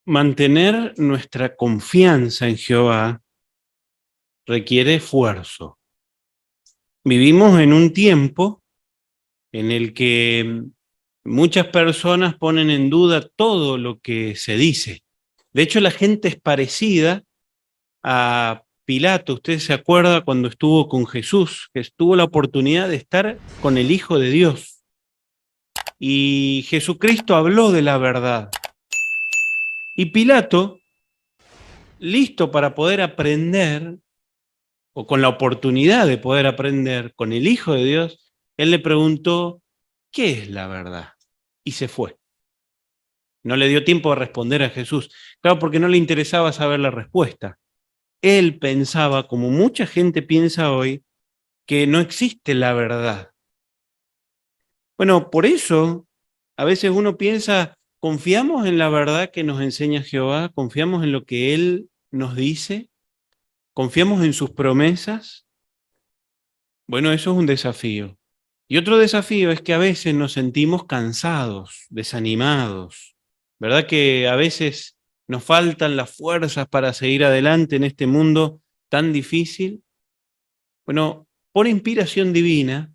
Mantener nuestra confianza en Jehová requiere esfuerzo. Vivimos en un tiempo en el que muchas personas ponen en duda todo lo que se dice. De hecho, la gente es parecida a Pilato. Usted se acuerda cuando estuvo con Jesús, que tuvo la oportunidad de estar con el Hijo de Dios. Y Jesucristo habló de la verdad. Y Pilato, listo para poder aprender, o con la oportunidad de poder aprender con el Hijo de Dios, él le preguntó, ¿qué es la verdad? Y se fue. No le dio tiempo de responder a Jesús. Claro, porque no le interesaba saber la respuesta. Él pensaba, como mucha gente piensa hoy, que no existe la verdad. Bueno, por eso, a veces uno piensa, ¿confiamos en la verdad que nos enseña Jehová? ¿Confiamos en lo que Él nos dice? ¿Confiamos en sus promesas? Bueno, eso es un desafío. Y otro desafío es que a veces nos sentimos cansados, desanimados, ¿verdad? Que a veces nos faltan las fuerzas para seguir adelante en este mundo tan difícil. Bueno, por inspiración divina,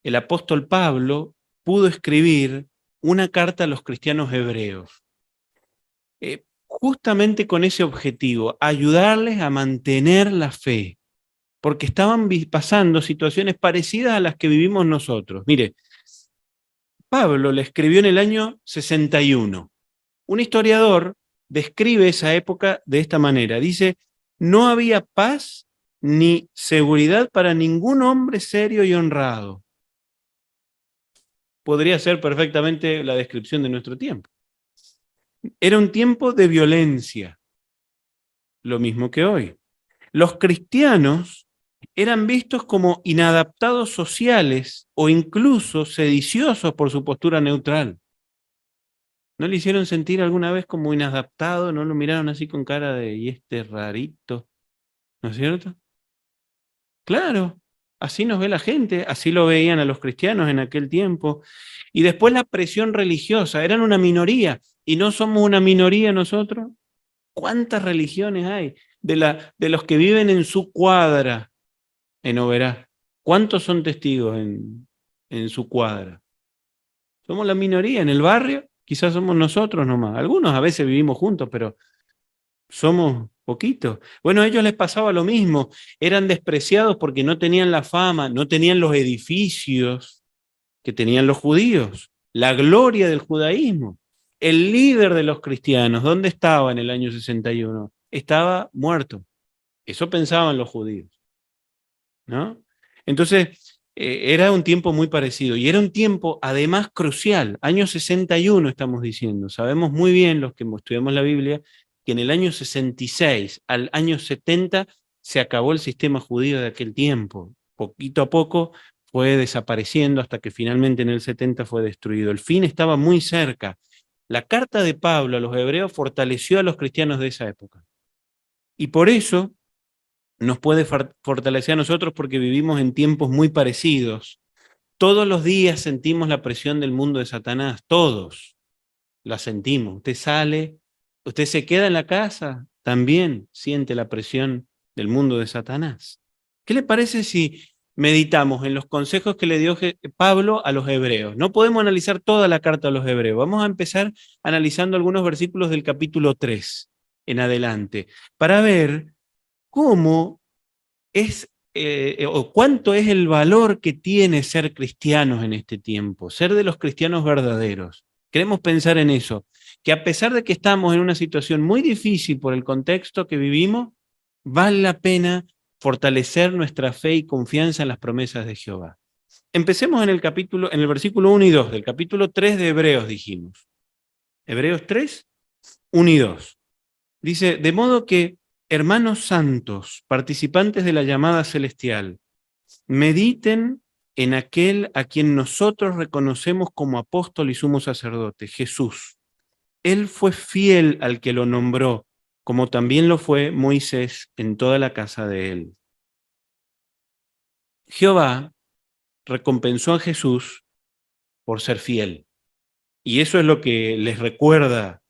el apóstol Pablo pudo escribir una carta a los cristianos hebreos, justamente con ese objetivo, ayudarles a mantener la fe, porque estaban pasando situaciones parecidas a las que vivimos nosotros. Mire, Pablo le escribió en el año 61. Un historiador describe esa época de esta manera. Dice, no había paz ni seguridad para ningún hombre serio y honrado. Podría ser perfectamente la descripción de nuestro tiempo. Era un tiempo de violencia, lo mismo que hoy. Los cristianos eran vistos como inadaptados sociales o incluso sediciosos por su postura neutral. ¿No le hicieron sentir alguna vez como inadaptado? ¿No lo miraron así con cara de, y este rarito? ¿No es cierto? Claro, así nos ve la gente, así lo veían a los cristianos en aquel tiempo. Y después la presión religiosa, eran una minoría, y no somos una minoría nosotros. ¿Cuántas religiones hay? De los que viven en su cuadra, en Oberá. ¿Cuántos son testigos en su cuadra? Somos la minoría en el barrio, quizás somos nosotros nomás. Algunos a veces vivimos juntos, pero somos poquitos. Bueno, a ellos les pasaba lo mismo. Eran despreciados porque no tenían la fama, no tenían los edificios que tenían los judíos, la gloria del judaísmo. El líder de los cristianos, ¿dónde estaba en el año 61? Estaba muerto. Eso pensaban los judíos, ¿no? Entonces, era un tiempo muy parecido y era un tiempo además crucial. Año 61 estamos diciendo. Sabemos muy bien los que estudiamos la Biblia que en el año 66 al año 70 se acabó el sistema judío de aquel tiempo. Poquito a poco fue desapareciendo hasta que finalmente en el 70 fue destruido. El fin estaba muy cerca. La carta de Pablo a los hebreos fortaleció a los cristianos de esa época. Y por eso nos puede fortalecer a nosotros porque vivimos en tiempos muy parecidos. Todos los días sentimos la presión del mundo de Satanás, todos la sentimos. Usted sale, usted se queda en la casa, también siente la presión del mundo de Satanás. ¿Qué le parece si meditamos en los consejos que le dio Pablo a los hebreos? No podemos analizar toda la carta a los hebreos. Vamos a empezar analizando algunos versículos del capítulo 3 en adelante, para ver cómo es o cuánto es el valor que tiene ser cristianos en este tiempo, ser de los cristianos verdaderos. Queremos pensar en eso, que a pesar de que estamos en una situación muy difícil por el contexto que vivimos, vale la pena fortalecer nuestra fe y confianza en las promesas de Jehová. Empecemos en el versículo 1 y 2 del capítulo 3 de Hebreos, dijimos. Hebreos 3, 1 y 2. Dice, de modo que, hermanos santos, participantes de la llamada celestial, mediten en aquel a quien nosotros reconocemos como apóstol y sumo sacerdote, Jesús. Él fue fiel al que lo nombró, como también lo fue Moisés en toda la casa de él. Jehová recompensó a Jesús por ser fiel. Y eso es lo que les recuerda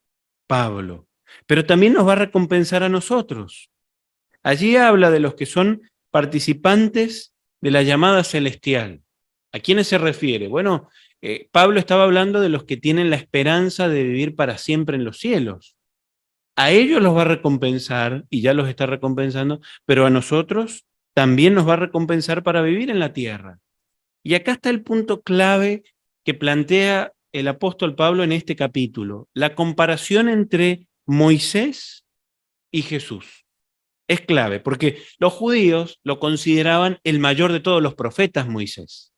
Pablo. pero también nos va a recompensar a nosotros. Allí habla de los que son participantes de la llamada celestial. ¿A quiénes se refiere? Bueno, Pablo estaba hablando de los que tienen la esperanza de vivir para siempre en los cielos. A ellos los va a recompensar, y ya los está recompensando, pero a nosotros también nos va a recompensar para vivir en la tierra. Y acá está el punto clave que plantea el apóstol Pablo en este capítulo, la comparación entre Moisés y Jesús. Es clave, porque los judíos lo consideraban el mayor de todos los profetas, Moisés.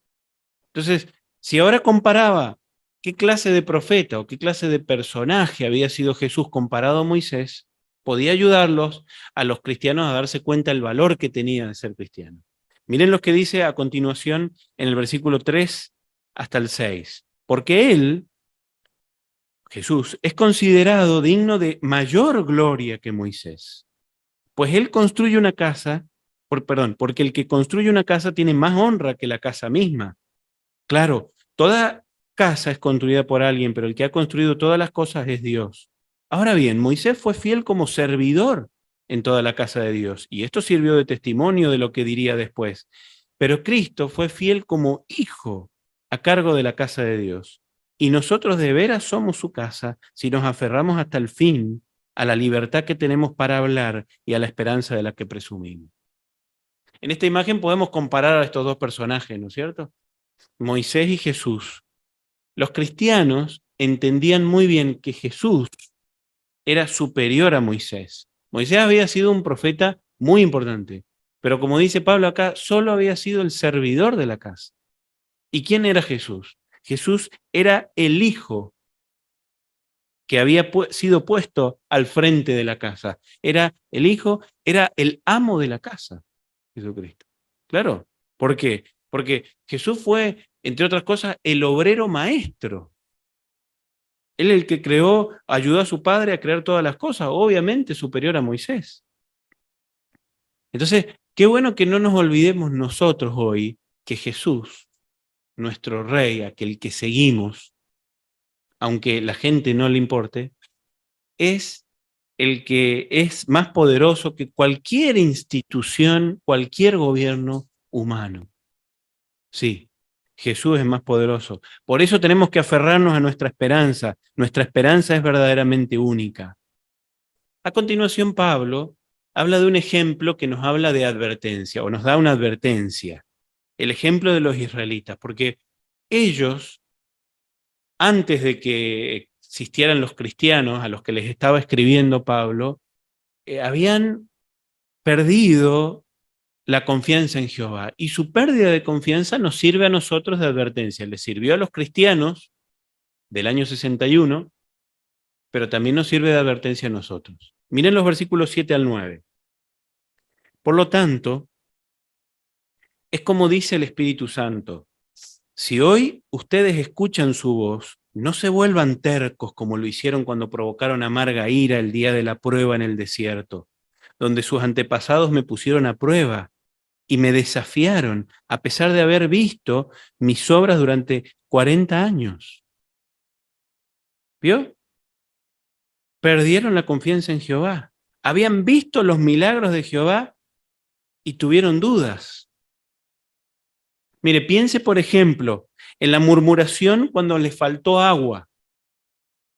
Entonces, si ahora comparaba qué clase de profeta o qué clase de personaje había sido Jesús comparado a Moisés, podía ayudarlos a los cristianos a darse cuenta del valor que tenía de ser cristiano. Miren lo que dice a continuación en el versículo 3 hasta el 6. Porque él, Jesús, es considerado digno de mayor gloria que Moisés. Pues él construye una casa, porque el que construye una casa tiene más honra que la casa misma. Claro, toda casa es construida por alguien, pero el que ha construido todas las cosas es Dios. Ahora bien, Moisés fue fiel como servidor en toda la casa de Dios, y esto sirvió de testimonio de lo que diría después. Pero Cristo fue fiel como hijo a cargo de la casa de Dios. Y nosotros de veras somos su casa si nos aferramos hasta el fin a la libertad que tenemos para hablar y a la esperanza de la que presumimos. En esta imagen podemos comparar a estos dos personajes, ¿no es cierto? Moisés y Jesús. Los cristianos entendían muy bien que Jesús era superior a Moisés. Moisés había sido un profeta muy importante, pero como dice Pablo acá, solo había sido el servidor de la casa. ¿Y quién era Jesús? Jesús era el hijo que había sido puesto al frente de la casa. Era el hijo, era el amo de la casa, Jesucristo. Claro. ¿Por qué? Porque Jesús fue, entre otras cosas, el obrero maestro. Él el que creó, ayudó a su padre a crear todas las cosas, obviamente superior a Moisés. Entonces, qué bueno que no nos olvidemos nosotros hoy que Jesús, nuestro rey, aquel que seguimos, aunque la gente no le importe, es el que es más poderoso que cualquier institución, cualquier gobierno humano. Sí, Jesús es más poderoso. Por eso tenemos que aferrarnos a nuestra esperanza. Nuestra esperanza es verdaderamente única. A continuación, Pablo habla de un ejemplo que nos habla de advertencia, o nos da una advertencia. El ejemplo de los israelitas, porque ellos, antes de que existieran los cristianos a los que les estaba escribiendo Pablo, habían perdido la confianza en Jehová. Y su pérdida de confianza nos sirve a nosotros de advertencia. Le sirvió a los cristianos del año 61, pero también nos sirve de advertencia a nosotros. Miren los versículos 7 al 9. Por lo tanto, es como dice el Espíritu Santo: si hoy ustedes escuchan su voz, no se vuelvan tercos como lo hicieron cuando provocaron amarga ira el día de la prueba en el desierto, donde sus antepasados me pusieron a prueba y me desafiaron a pesar de haber visto mis obras durante 40 años. ¿Vio? Perdieron la confianza en Jehová. Habían visto los milagros de Jehová y tuvieron dudas. Mire, piense, por ejemplo, en la murmuración cuando les faltó agua.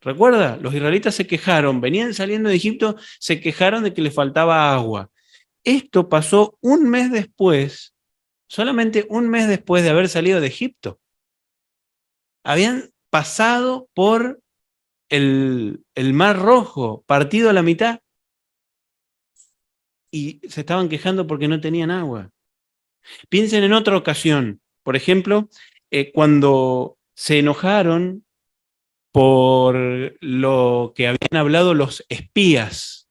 ¿Recuerda? Los israelitas se quejaron, venían saliendo de Egipto, se quejaron de que les faltaba agua. Esto pasó un mes después, solamente un mes después de haber salido de Egipto. Habían pasado por el Mar Rojo, partido a la mitad, y se estaban quejando porque no tenían agua. Piensen en otra ocasión, por ejemplo, cuando se enojaron por lo que habían hablado los espías.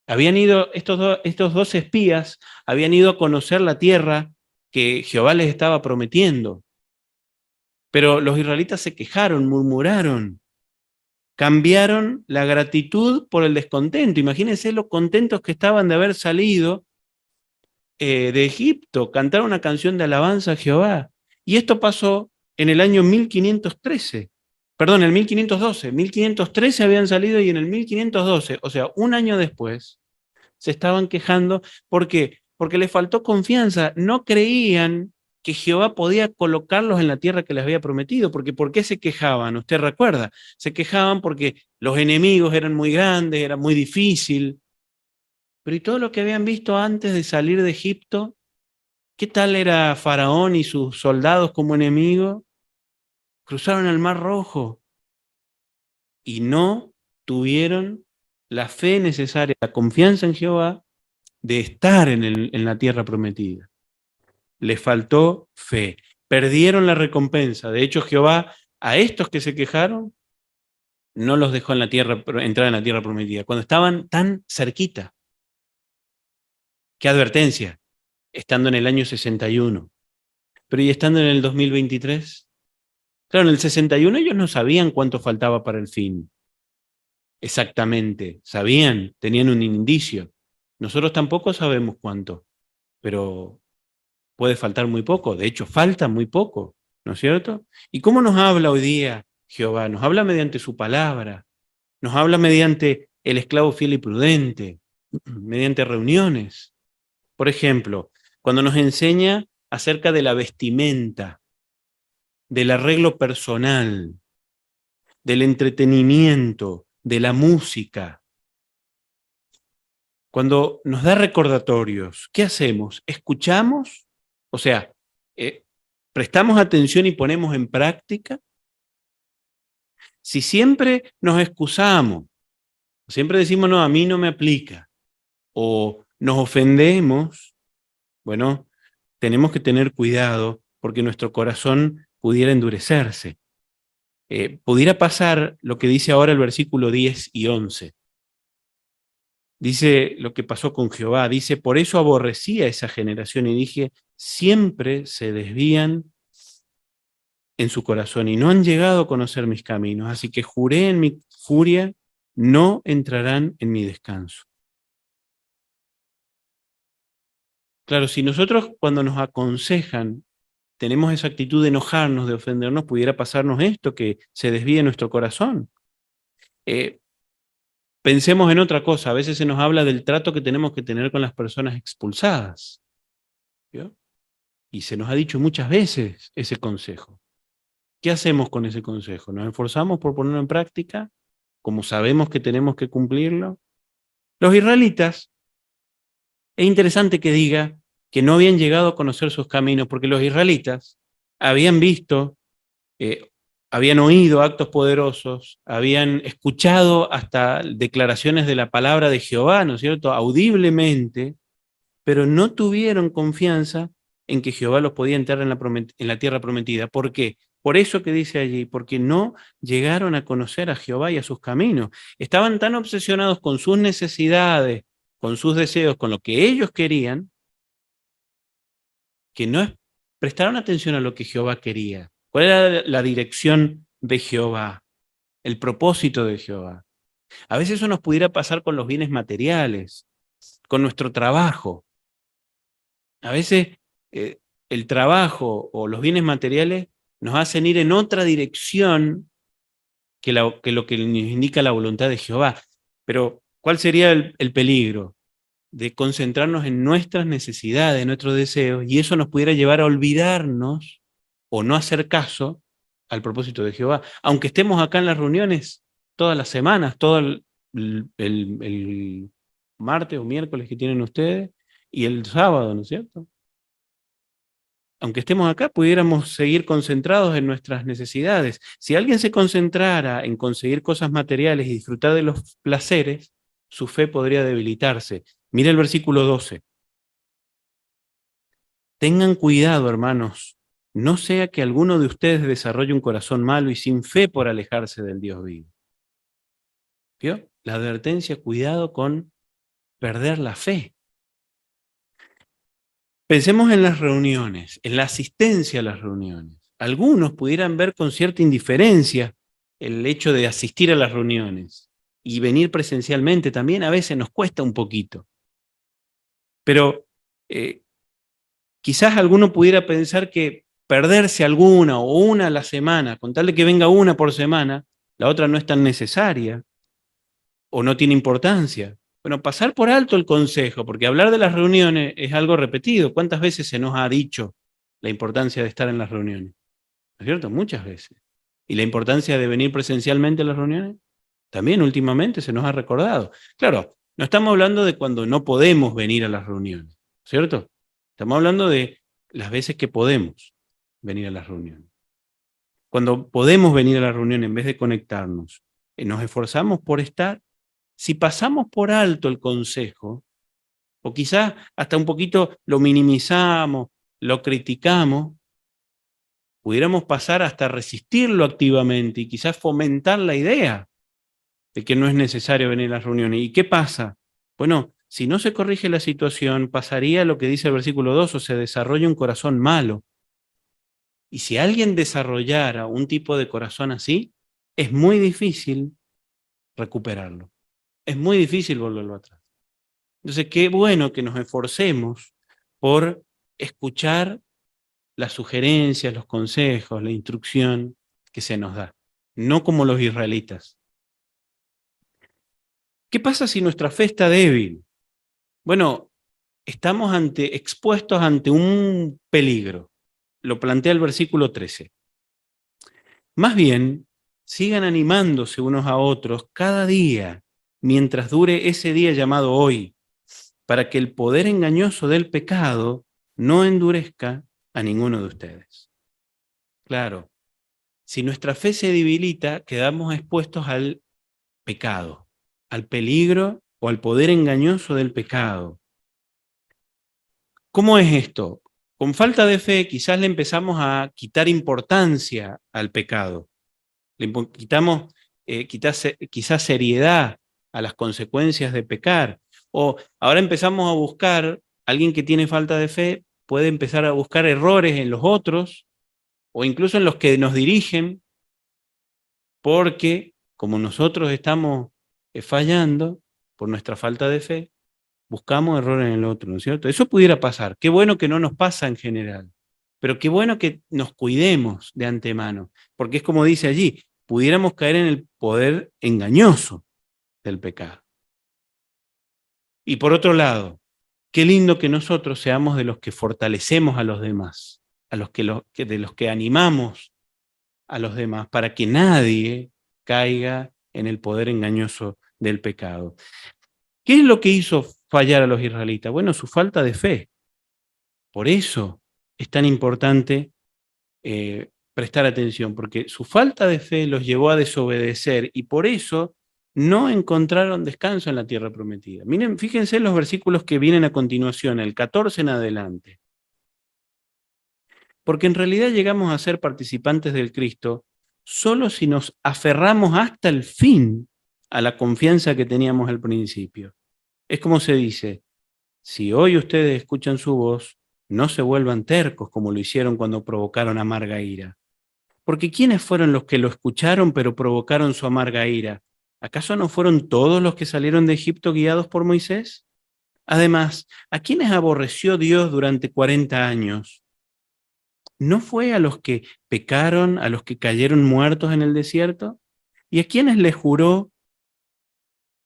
Habían ido, estos dos espías habían ido a conocer la tierra que Jehová les estaba prometiendo. Pero los israelitas se quejaron, murmuraron, cambiaron la gratitud por el descontento. Imagínense lo contentos que estaban de haber salido de Egipto, cantar una canción de alabanza a Jehová. Y esto pasó en el año 1513, Perdón, en el 1512, 1513 habían salido y en el 1512, o sea, un año después, se estaban quejando. ¿Por qué? Porque les faltó confianza. No creían que Jehová podía colocarlos en la tierra que les había prometido. Porque ¿por qué se quejaban? Usted recuerda, se quejaban porque los enemigos eran muy grandes, era muy difícil. Pero ¿y todo lo que habían visto antes de salir de Egipto? ¿Qué tal era Faraón y sus soldados como enemigos? Cruzaron el Mar Rojo y no tuvieron la fe necesaria, la confianza en Jehová de estar en la tierra prometida. Les faltó fe. Perdieron la recompensa. De hecho, Jehová a estos que se quejaron no los dejó en la tierra, entrar en la tierra prometida, cuando estaban tan cerquita. ¿Qué advertencia? Estando en el año 61. Pero ¿y estando en el 2023? Claro, en el 61 ellos no sabían cuánto faltaba para el fin. Exactamente. Sabían, tenían un indicio. Nosotros tampoco sabemos cuánto, pero puede faltar muy poco. De hecho, falta muy poco, ¿no es cierto? ¿Y cómo nos habla hoy día Jehová? Nos habla mediante su palabra, nos habla mediante el esclavo fiel y prudente, mediante reuniones. Por ejemplo, cuando nos enseña acerca de la vestimenta, del arreglo personal, del entretenimiento, de la música. Cuando nos da recordatorios, ¿qué hacemos? ¿Escuchamos? O sea, ¿prestamos atención y ponemos en práctica? Si siempre nos excusamos, siempre decimos, no, a mí no me aplica, o nos ofendemos, bueno, tenemos que tener cuidado porque nuestro corazón pudiera endurecerse. Pudiera pasar lo que dice ahora el versículo 10 y 11. Dice lo que pasó con Jehová, dice, por eso aborrecí a esa generación y dije, siempre se desvían en su corazón y no han llegado a conocer mis caminos, así que juré en mi furia, no entrarán en mi descanso. Claro, si nosotros cuando nos aconsejan tenemos esa actitud de enojarnos, de ofendernos, pudiera pasarnos esto, que se desvíe nuestro corazón. Pensemos en otra cosa, a veces se nos habla del trato que tenemos que tener con las personas expulsadas, ¿vio? Y se nos ha dicho muchas veces ese consejo. ¿Qué hacemos con ese consejo? ¿Nos esforzamos por ponerlo en práctica, como sabemos que tenemos que cumplirlo? Los israelitas, es interesante que diga que no habían llegado a conocer sus caminos, porque los israelitas habían visto, habían oído actos poderosos, habían escuchado hasta declaraciones de la palabra de Jehová, ¿no es cierto?, audiblemente, pero no tuvieron confianza en que Jehová los podía entrar en la tierra prometida. ¿Por qué? Por eso que dice allí, porque no llegaron a conocer a Jehová y a sus caminos. Estaban tan obsesionados con sus necesidades, con sus deseos, con lo que ellos querían, que no prestaron atención a lo que Jehová quería. ¿Cuál era la dirección de Jehová? El propósito de Jehová. A veces eso nos pudiera pasar con los bienes materiales, con nuestro trabajo. A veces el trabajo o los bienes materiales nos hacen ir en otra dirección que lo que nos indica la voluntad de Jehová. Pero, ¿cuál sería el peligro? De concentrarnos en nuestras necesidades, en nuestros deseos, y eso nos pudiera llevar a olvidarnos o no hacer caso al propósito de Jehová. Aunque estemos acá en las reuniones todas las semanas, todo el martes o miércoles que tienen ustedes, y el sábado, ¿no es cierto? Aunque estemos acá, pudiéramos seguir concentrados en nuestras necesidades. Si alguien se concentrara en conseguir cosas materiales y disfrutar de los placeres, su fe podría debilitarse. Mira el versículo 12. Tengan cuidado, hermanos, no sea que alguno de ustedes desarrolle un corazón malo y sin fe por alejarse del Dios vivo. ¿Vio? La advertencia, cuidado con perder la fe. Pensemos en las reuniones, en la asistencia a las reuniones. Algunos pudieran ver con cierta indiferencia el hecho de asistir a las reuniones y venir presencialmente también a veces nos cuesta un poquito. Pero quizás alguno pudiera pensar que perderse alguna o una a la semana, con tal de que venga una por semana, la otra no es tan necesaria o no tiene importancia. Bueno, pasar por alto el consejo, porque hablar de las reuniones es algo repetido. ¿Cuántas veces se nos ha dicho la importancia de estar en las reuniones? ¿No es cierto? Muchas veces. ¿Y la importancia de venir presencialmente a las reuniones? También últimamente se nos ha recordado. Claro, no estamos hablando de cuando no podemos venir a las reuniones, ¿cierto? Estamos hablando de las veces que podemos venir a las reuniones. Cuando podemos venir a la reunión en vez de conectarnos, nos esforzamos por estar. Si pasamos por alto el consejo, o quizás hasta un poquito lo minimizamos, lo criticamos, pudiéramos pasar hasta resistirlo activamente y quizás fomentar la idea de que no es necesario venir a las reuniones. ¿Y qué pasa? Bueno, si no se corrige la situación, pasaría lo que dice el versículo 2, o se desarrolla un corazón malo. Y si alguien desarrollara un tipo de corazón así, es muy difícil recuperarlo. Es muy difícil volverlo atrás. Entonces, qué bueno que nos esforcemos por escuchar las sugerencias, los consejos, la instrucción que se nos da, no como los israelitas. ¿Qué pasa si nuestra fe está débil? Bueno, estamos expuestos ante un peligro. Lo plantea el versículo 13. Más bien, sigan animándose unos a otros cada día, mientras dure ese día llamado hoy, para que el poder engañoso del pecado no endurezca a ninguno de ustedes. Claro, si nuestra fe se debilita, quedamos expuestos al pecado, al peligro o al poder engañoso del pecado. ¿Cómo es esto? Con falta de fe quizás le empezamos a quitar importancia al pecado. Le quitamos quizás seriedad a las consecuencias de pecar. O ahora empezamos a buscar, alguien que tiene falta de fe puede empezar a buscar errores en los otros o incluso en los que nos dirigen, porque como nosotros estamos fallando por nuestra falta de fe, buscamos errores en el otro, ¿no es cierto? Eso pudiera pasar. Qué bueno que no nos pasa en general, pero qué bueno que nos cuidemos de antemano, porque es como dice allí, pudiéramos caer en el poder engañoso del pecado. Y por otro lado, qué lindo que nosotros seamos de los que fortalecemos a los demás, de los que animamos a los demás, para que nadie caiga en el poder engañoso del pecado. ¿Qué es lo que hizo fallar a los israelitas? Bueno, su falta de fe. Por eso es tan importante prestar atención, porque su falta de fe los llevó a desobedecer y por eso no encontraron descanso en la tierra prometida. Miren, fíjense los versículos que vienen a continuación, el 14 en adelante. Porque en realidad llegamos a ser participantes del Cristo solo si nos aferramos hasta el fin a la confianza que teníamos al principio. Es como se dice, si hoy ustedes escuchan su voz, no se vuelvan tercos como lo hicieron cuando provocaron amarga ira. Porque ¿quiénes fueron los que lo escucharon pero provocaron su amarga ira? ¿Acaso no fueron todos los que salieron de Egipto guiados por Moisés? Además, ¿a quiénes aborreció Dios durante 40 años? ¿No fue a los que pecaron, a los que cayeron muertos en el desierto? ¿Y a quiénes les juró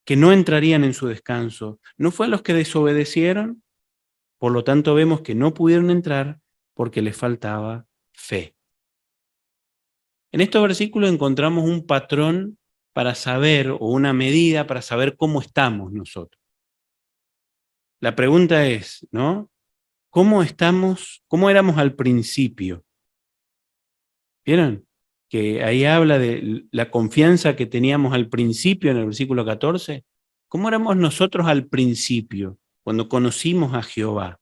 que no entrarían en su descanso? ¿No fue a los que desobedecieron? Por lo tanto, vemos que no pudieron entrar porque les faltaba fe. En estos versículos encontramos un patrón para saber, o una medida para saber cómo estamos nosotros. La pregunta es, ¿no? ¿Cómo estamos, cómo éramos al principio? ¿Vieron? Que ahí habla de la confianza que teníamos al principio en el versículo 14. ¿Cómo éramos nosotros al principio, cuando conocimos a Jehová?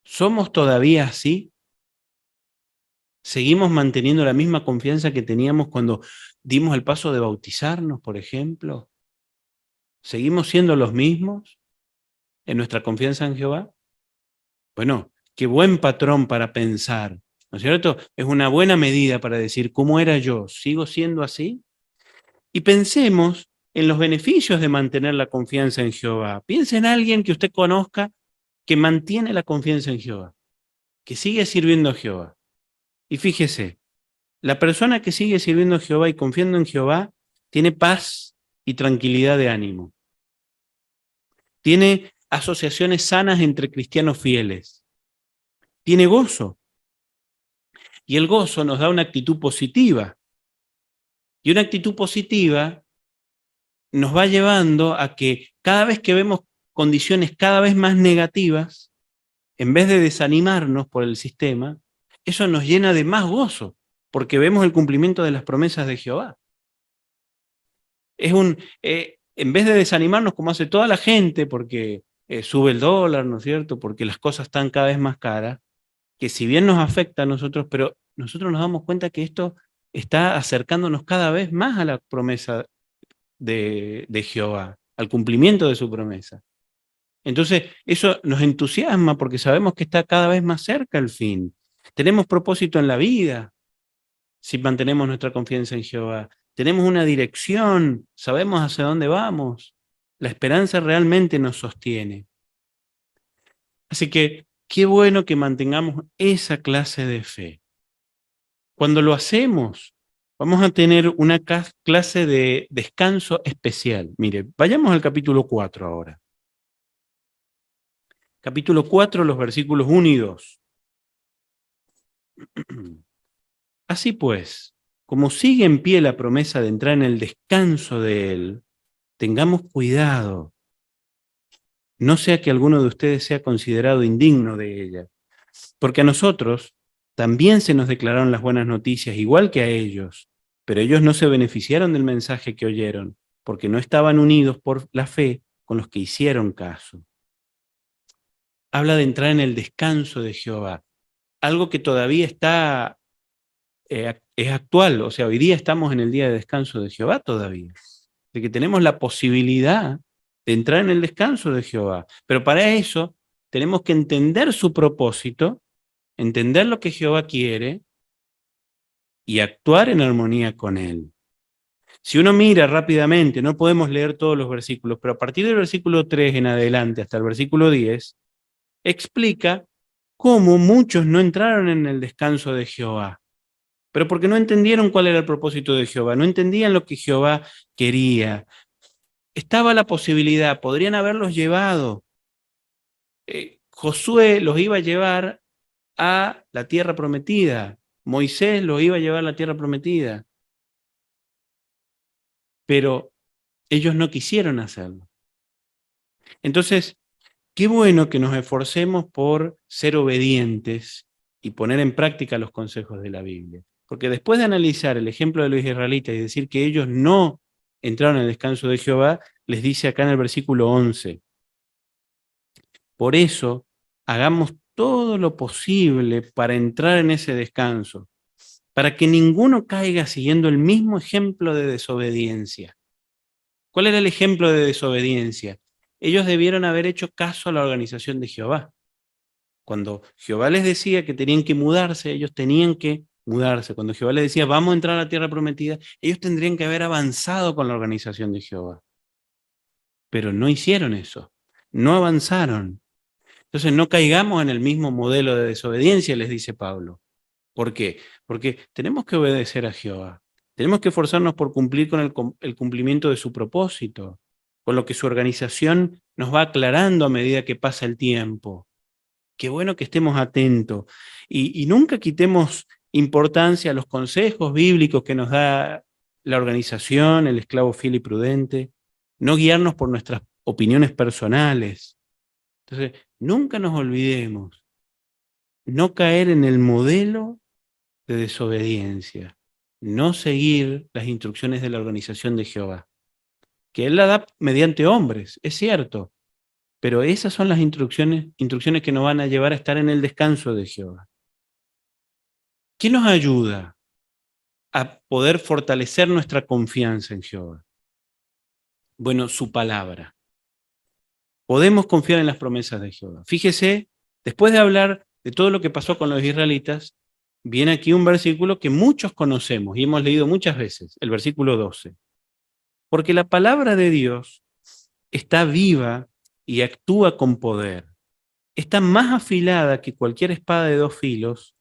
¿Somos todavía así? ¿Seguimos manteniendo la misma confianza que teníamos cuando dimos el paso de bautizarnos, por ejemplo? ¿Seguimos siendo los mismos en nuestra confianza en Jehová? Bueno, qué buen patrón para pensar, ¿no es cierto? Es una buena medida para decir, ¿cómo era yo? ¿Sigo siendo así? Y pensemos en los beneficios de mantener la confianza en Jehová. Piense en alguien que usted conozca que mantiene la confianza en Jehová, que sigue sirviendo a Jehová. Y fíjese, la persona que sigue sirviendo a Jehová y confiando en Jehová tiene paz y tranquilidad de ánimo. Tiene asociaciones sanas entre cristianos fieles. Tiene gozo. Y el gozo nos da una actitud positiva. Y una actitud positiva nos va llevando a que cada vez que vemos condiciones cada vez más negativas, en vez de desanimarnos por el sistema, eso nos llena de más gozo, porque vemos el cumplimiento de las promesas de Jehová. En vez de desanimarnos como hace toda la gente, porque sube el dólar, ¿no es cierto? Porque las cosas están cada vez más caras, que si bien nos afecta a nosotros, pero nosotros nos damos cuenta que esto está acercándonos cada vez más a la promesa de Jehová, al cumplimiento de su promesa. Entonces, eso nos entusiasma porque sabemos que está cada vez más cerca el fin. Tenemos propósito en la vida si mantenemos nuestra confianza en Jehová. Tenemos una dirección, sabemos hacia dónde vamos. La esperanza realmente nos sostiene. Así que qué bueno que mantengamos esa clase de fe. Cuando lo hacemos, vamos a tener una clase de descanso especial. Mire, vayamos al capítulo 4 ahora. Capítulo 4, los versículos 1 y 2. Así pues, como sigue en pie la promesa de entrar en el descanso de Él, tengamos cuidado, no sea que alguno de ustedes sea considerado indigno de ella, porque a nosotros también se nos declararon las buenas noticias, igual que a ellos, pero ellos no se beneficiaron del mensaje que oyeron, porque no estaban unidos por la fe con los que hicieron caso. Habla de entrar en el descanso de Jehová, algo que todavía está es actual, o sea, hoy día estamos en el día de descanso de Jehová todavía, de que tenemos la posibilidad de entrar en el descanso de Jehová, pero para eso tenemos que entender su propósito, entender lo que Jehová quiere y actuar en armonía con él. Si uno mira rápidamente, no podemos leer todos los versículos, pero a partir del versículo 3 en adelante hasta el versículo 10, explica cómo muchos no entraron en el descanso de Jehová. Pero porque no entendieron cuál era el propósito de Jehová, no entendían lo que Jehová quería. Estaba la posibilidad, podrían haberlos llevado. Josué los iba a llevar a la tierra prometida. Moisés los iba a llevar a la tierra prometida. Pero ellos no quisieron hacerlo. Entonces, qué bueno que nos esforcemos por ser obedientes y poner en práctica los consejos de la Biblia. Porque después de analizar el ejemplo de los israelitas y decir que ellos no entraron en el descanso de Jehová, les dice acá en el versículo 11, por eso hagamos todo lo posible para entrar en ese descanso, para que ninguno caiga siguiendo el mismo ejemplo de desobediencia. ¿Cuál era el ejemplo de desobediencia? Ellos debieron haber hecho caso a la organización de Jehová. Cuando Jehová les decía que tenían que mudarse, ellos tenían que mudarse. Cuando Jehová les decía, vamos a entrar a la tierra prometida, ellos tendrían que haber avanzado con la organización de Jehová. Pero no hicieron eso, no avanzaron. Entonces no caigamos en el mismo modelo de desobediencia, les dice Pablo. ¿Por qué? Porque tenemos que obedecer a Jehová. Tenemos que esforzarnos por cumplir con el cumplimiento de su propósito, con lo que su organización nos va aclarando a medida que pasa el tiempo. Qué bueno que estemos atentos y nunca quitemos importancia a los consejos bíblicos que nos da la organización, el esclavo fiel y prudente, no guiarnos por nuestras opiniones personales. Entonces, nunca nos olvidemos, no caer en el modelo de desobediencia, no seguir las instrucciones de la organización de Jehová, que Él la da mediante hombres, es cierto, pero esas son las instrucciones que nos van a llevar a estar en el descanso de Jehová. ¿Qué nos ayuda a poder fortalecer nuestra confianza en Jehová? Bueno, su palabra. Podemos confiar en las promesas de Jehová. Fíjese, después de hablar de todo lo que pasó con los israelitas, viene aquí un versículo que muchos conocemos y hemos leído muchas veces, el versículo 12. Porque la palabra de Dios está viva y actúa con poder. Está más afilada que cualquier espada de dos filos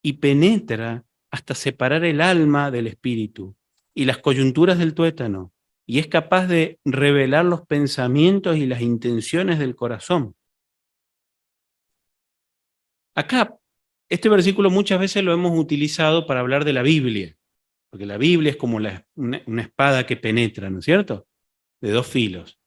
y penetra hasta separar el alma del espíritu y las coyunturas del tuétano, y es capaz de revelar los pensamientos y las intenciones del corazón. Acá, este versículo muchas veces lo hemos utilizado para hablar de la Biblia, porque la Biblia es como una espada que penetra, ¿no es cierto? De dos filos.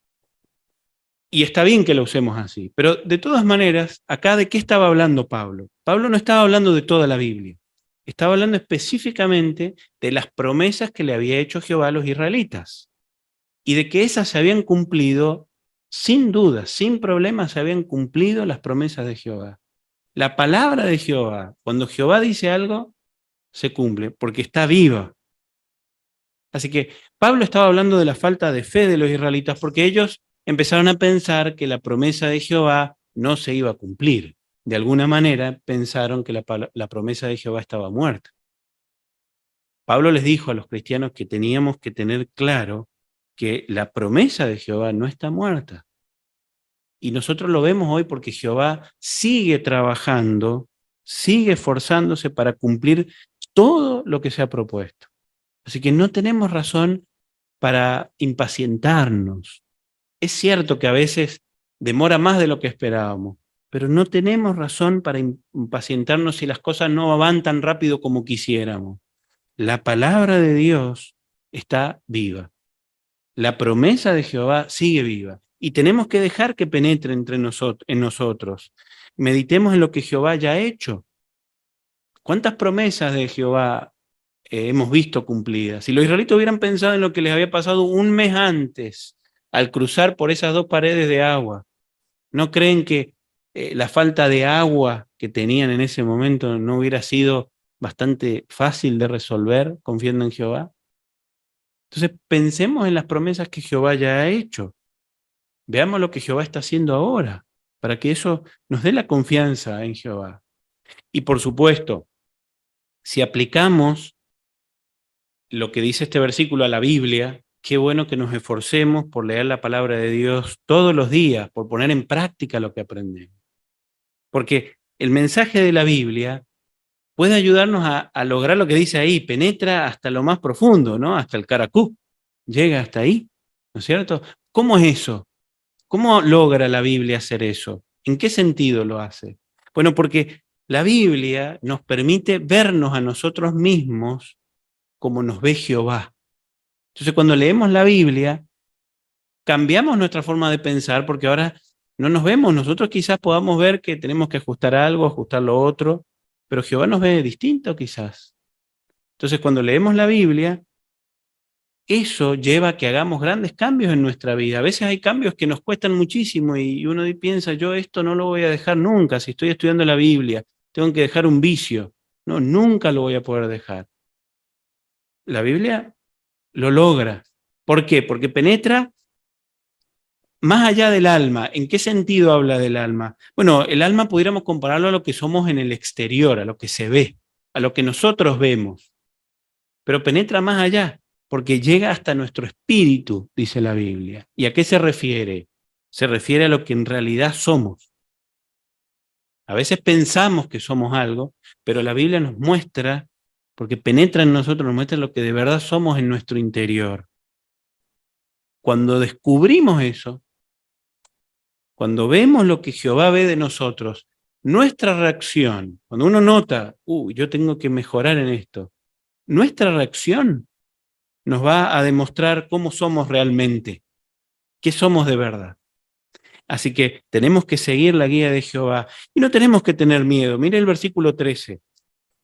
Y está bien que lo usemos así, pero de todas maneras, acá ¿de qué estaba hablando Pablo? Pablo no estaba hablando de toda la Biblia, estaba hablando específicamente de las promesas que le había hecho Jehová a los israelitas, y de que esas se habían cumplido sin duda, sin problemas, se habían cumplido las promesas de Jehová. La palabra de Jehová, cuando Jehová dice algo, se cumple, porque está viva. Así que Pablo estaba hablando de la falta de fe de los israelitas, porque ellos empezaron a pensar que la promesa de Jehová no se iba a cumplir. De alguna manera pensaron que la promesa de Jehová estaba muerta. Pablo les dijo a los cristianos que teníamos que tener claro que la promesa de Jehová no está muerta. Y nosotros lo vemos hoy porque Jehová sigue trabajando, sigue esforzándose para cumplir todo lo que se ha propuesto. Así que no tenemos razón para impacientarnos. Es cierto que a veces demora más de lo que esperábamos, pero no tenemos razón para impacientarnos si las cosas no van tan rápido como quisiéramos. La palabra de Dios está viva. La promesa de Jehová sigue viva y tenemos que dejar que penetre en nosotros. Meditemos en lo que Jehová ya ha hecho. ¿Cuántas promesas de Jehová hemos visto cumplidas? Si los israelitas hubieran pensado en lo que les había pasado un mes antes al cruzar por esas dos paredes de agua, ¿no creen que la falta de agua que tenían en ese momento no hubiera sido bastante fácil de resolver confiando en Jehová? Entonces pensemos en las promesas que Jehová ya ha hecho. Veamos lo que Jehová está haciendo ahora, para que eso nos dé la confianza en Jehová. Y por supuesto, si aplicamos lo que dice este versículo a la Biblia, qué bueno que nos esforcemos por leer la palabra de Dios todos los días, por poner en práctica lo que aprendemos. Porque el mensaje de la Biblia puede ayudarnos a lograr lo que dice ahí, penetra hasta lo más profundo, ¿no? Hasta el caracú, llega hasta ahí, ¿no es cierto? ¿Cómo es eso? ¿Cómo logra la Biblia hacer eso? ¿En qué sentido lo hace? Bueno, porque la Biblia nos permite vernos a nosotros mismos como nos ve Jehová. Entonces, cuando leemos la Biblia, cambiamos nuestra forma de pensar porque ahora no nos vemos. Nosotros quizás podamos ver que tenemos que ajustar algo, ajustar lo otro, pero Jehová nos ve distinto quizás. Entonces, cuando leemos la Biblia, eso lleva a que hagamos grandes cambios en nuestra vida. A veces hay cambios que nos cuestan muchísimo y uno piensa, yo esto no lo voy a dejar nunca. Si estoy estudiando la Biblia, tengo que dejar un vicio. No, nunca lo voy a poder dejar. La Biblia lo logra. ¿Por qué? Porque penetra más allá del alma. ¿En qué sentido habla del alma? Bueno, el alma pudiéramos compararlo a lo que somos en el exterior, a lo que se ve, a lo que nosotros vemos. Pero penetra más allá, porque llega hasta nuestro espíritu, dice la Biblia. ¿Y a qué se refiere? Se refiere a lo que en realidad somos. A veces pensamos que somos algo, pero la Biblia nos muestra, porque penetra en nosotros, nos muestra lo que de verdad somos en nuestro interior. Cuando descubrimos eso, cuando vemos lo que Jehová ve de nosotros, nuestra reacción, cuando uno nota, yo tengo que mejorar en esto, nuestra reacción nos va a demostrar cómo somos realmente, qué somos de verdad. Así que tenemos que seguir la guía de Jehová y no tenemos que tener miedo. Mire el versículo 13.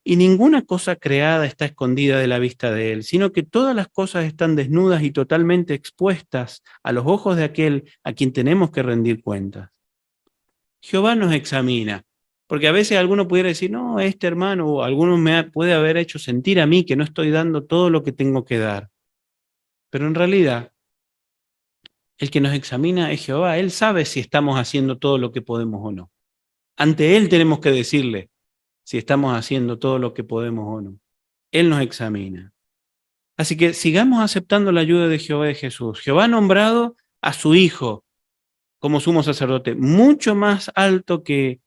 Y ninguna cosa creada está escondida de la vista de él, sino que todas las cosas están desnudas y totalmente expuestas a los ojos de aquel a quien tenemos que rendir cuentas. Jehová nos examina, porque a veces alguno pudiera decir, no, este hermano o alguno me puede haber hecho sentir a mí que no estoy dando todo lo que tengo que dar. Pero en realidad, el que nos examina es Jehová. Él sabe si estamos haciendo todo lo que podemos o no. Ante Él tenemos que decirle si estamos haciendo todo lo que podemos o no. Él nos examina. Así que sigamos aceptando la ayuda de Jehová de Jesús. Jehová ha nombrado a su Hijo como sumo sacerdote, mucho más alto que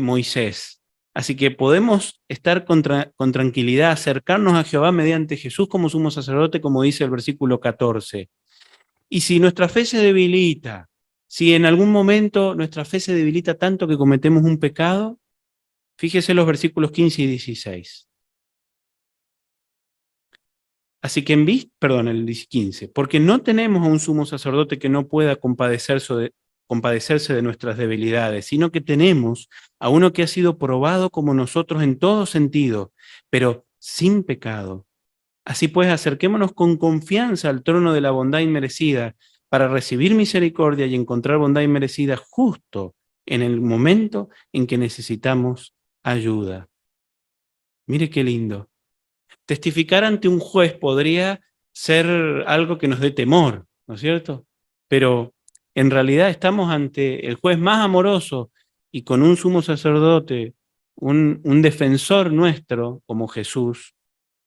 Moisés. Así que podemos estar con tranquilidad, acercarnos a Jehová mediante Jesús como sumo sacerdote, como dice el versículo 14. Y si nuestra fe se debilita, si en algún momento nuestra fe se debilita tanto que cometemos un pecado, fíjese los versículos 15 y 16. Así que el 15, porque no tenemos a un sumo sacerdote que no pueda compadecerse de nuestras debilidades, sino que tenemos a uno que ha sido probado como nosotros en todo sentido, pero sin pecado. Así pues, acerquémonos con confianza al trono de la bondad inmerecida para recibir misericordia y encontrar bondad inmerecida justo en el momento en que necesitamos ayuda. Mire qué lindo. Testificar ante un juez podría ser algo que nos dé temor, ¿no es cierto? Pero en realidad estamos ante el juez más amoroso y con un sumo sacerdote, un defensor nuestro como Jesús,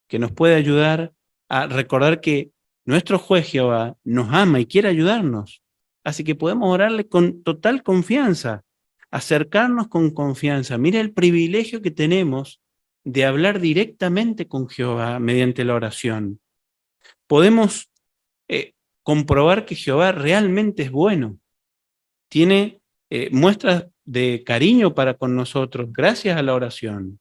que nos puede ayudar a recordar que nuestro juez Jehová nos ama y quiere ayudarnos. Así que podemos orarle con total confianza, acercarnos con confianza. Mira el privilegio que tenemos de hablar directamente con Jehová mediante la oración. Podemos comprobar que Jehová realmente es bueno. Tiene muestras de cariño para con nosotros gracias a la oración.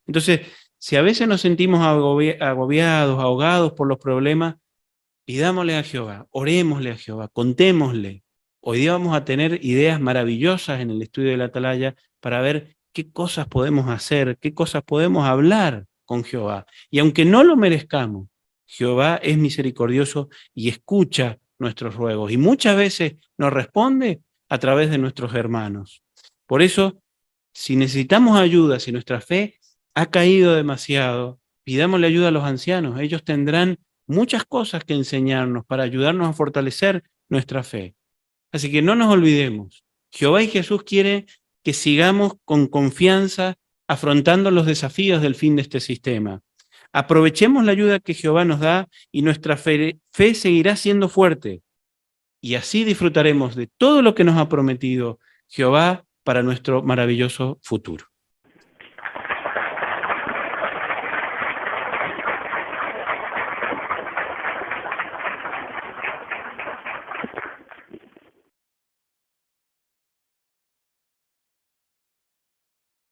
Entonces, si a veces nos sentimos agobiados, ahogados por los problemas, pidámosle a Jehová, orémosle a Jehová, contémosle. Hoy día vamos a tener ideas maravillosas en el estudio de la Atalaya para ver qué cosas podemos hacer, qué cosas podemos hablar con Jehová. Y aunque no lo merezcamos, Jehová es misericordioso y escucha nuestros ruegos. Y muchas veces nos responde a través de nuestros hermanos. Por eso, si necesitamos ayuda, si nuestra fe ha caído demasiado, pidámosle ayuda a los ancianos. Ellos tendrán muchas cosas que enseñarnos para ayudarnos a fortalecer nuestra fe. Así que no nos olvidemos, Jehová y Jesús quiere que sigamos con confianza afrontando los desafíos del fin de este sistema. Aprovechemos la ayuda que Jehová nos da y nuestra fe seguirá siendo fuerte. Y así disfrutaremos de todo lo que nos ha prometido Jehová para nuestro maravilloso futuro.